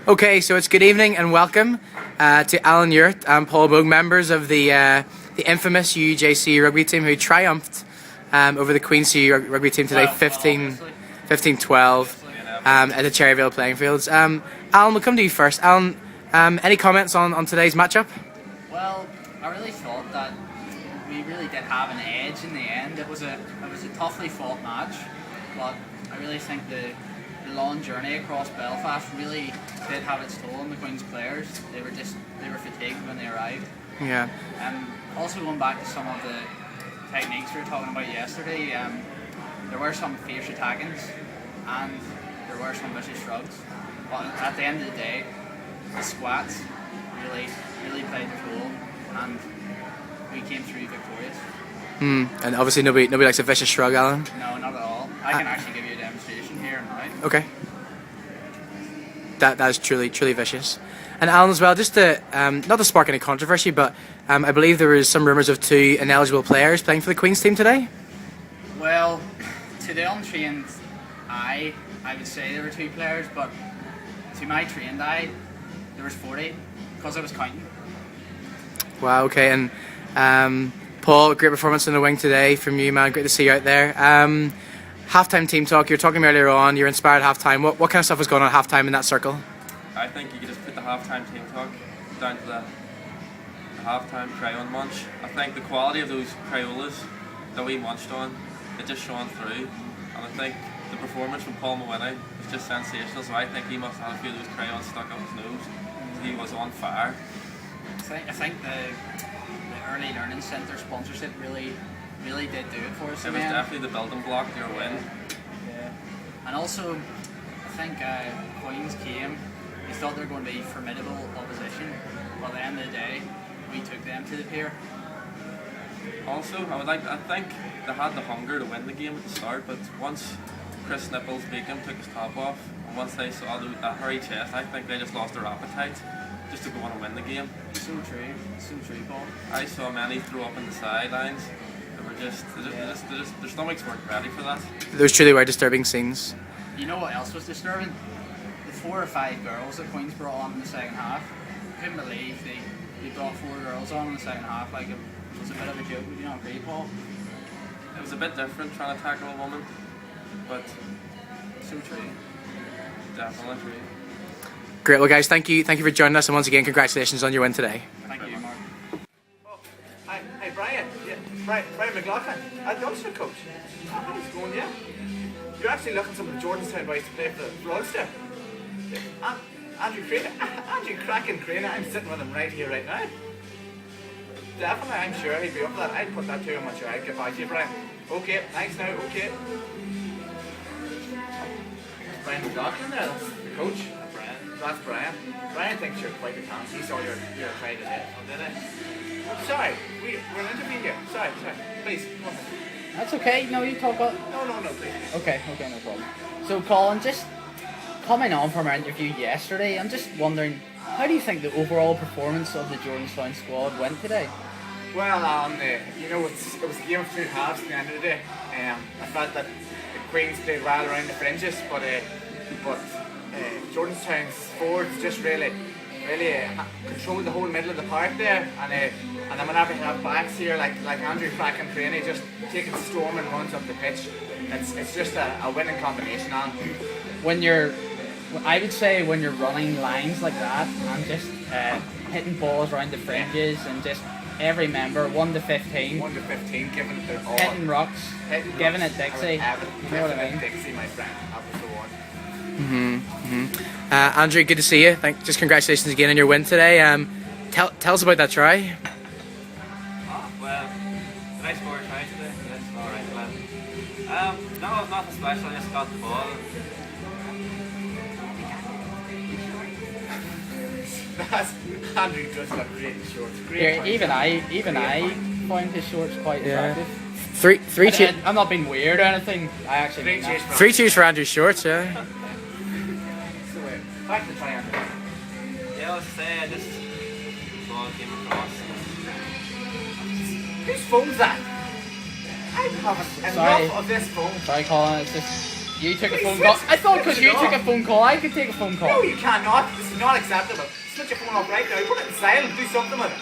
Okay, so it's good evening and welcome to Alan Urt and Paul Bogue, members of the infamous UUJCU Rugby team who triumphed over the QUBCU Rugby team today, 15-12 at the Cherryville playing fields. Alan, we'll come to you first. Alan, any comments on today's matchup? Well, I really thought that we really did have an edge in the end. It was a toughly fought match, but I really think the long journey across Belfast really did have its toll on the Queen's players. They were fatigued when they arrived. Yeah. Also going back to some of the techniques we were talking about yesterday, there were some fierce attackings and there were some vicious shrugs. But at the end of the day, the squats really played their role and we came through victorious. And obviously nobody likes a vicious shrug, Alan. No, not at all. I can actually give you a demonstration here and now. Okay. That is truly vicious. And Alan, as well, just to not to spark any controversy, but I believe there was some rumours of 2 ineligible players playing for the Queen's team today. Well, to the untrained eye, I would say there were 2 players, but to my trained eye, there was 40 because I was counting. Wow. Okay. And Paul, great performance in the wing today from you, man. Great to see you out there. Halftime team talk. You were talking earlier on. You're inspired at halftime. What kind of stuff was going on at halftime in that circle? I think you could just put the halftime team talk down to the halftime crayon munch. I think the quality of those Crayolas that we munched on, it just shone through. And I think the performance from Paul Mawhinney was just sensational. So I think he must have had a few of those crayons stuck up his nose. He was on fire. I think the Early Learning Centre sponsorship really did do it for us. It was definitely the building block to your win. Yeah. And also, I think Queens came, we thought they were going to be formidable opposition, but at the end of the day, we took them to the pier. Also, I think they had the hunger to win the game at the start, but once Chris Nipples Beacom took his top off, and once they saw that hairy chest, I think they just lost their appetite just to go on and win the game. So true, Paul. I saw many throw up in the sidelines. Their stomachs weren't ready for that. Those truly were disturbing scenes. You know what else was disturbing? The 4 or 5 girls that Queens brought on in the second half. I couldn't believe they brought 4 girls on in the second half. Like, it was a bit of a joke. Would you not agree, Paul? It was a bit different trying to tackle a woman, but so true. Definitely true. Great. Well, guys, thank you for joining us, and once again, congratulations on your win today. Thank you, Mark. Hi, Brian. Yeah, Brian McLaughlin, the Ulster coach. How's it going? Yeah. You're actually looking some of the Jordanstown boys to play for Ulster. Yeah. Andrew Crackin Craner. I'm sitting with him right here, right now. Definitely, I'm sure he'd be up for that. I'd put that to him. I'm sure I'd get back to you, Brian. Okay, thanks now. Okay. Brian McLaughlin there. That's the coach. That's Brian. Brian thinks you're quite a talent. He saw your try today. Oh, did I? Sorry, we're an interview here. Sorry. Please, come on. That's okay. No, you talk about... No, please. Okay, no problem. So, Colin, just coming on from our interview yesterday, I'm just wondering, how do you think the overall performance of the Jordanstown squad went today? Well, it was a game of 2 halves at the end of the day. I felt that the Queens played well around the fringes, but Jordanstown's forwards just really controlled the whole middle of the park there, and then whenever you have backs here like Andrew Crackin Craney just taking storming runs up the pitch, it's just a winning combination. I would say when you're running lines like that and just hitting balls around the fringes and just every member 1 to 15, giving it their all, hitting rocks, giving it Dixie. You know what I mean? Dixie, my friend. That was the one. Andrew, good to see you. Just congratulations again on your win today. Tell us about that try. Well, did I score a try today? Yes, alright, well. No, nothing special, I just got the ball. Andrew does look great in shorts. Even I find his shorts quite attractive. Three cheers. I'm not being weird or anything. I actually mean that. 3 cheers for Andrew's shorts, yeah. Back to the try, Andrew. Yeah, let's say I just ball came across. Whose phone's that? I'm having enough of this phone. Sorry, Colin. It's just You took a Hey, phone switch- call. I thought because switch you it took a off. phone call, I could take a phone No, call. you cannot. This is not acceptable. Switch your phone off right now. Put it in silent. Do something with it.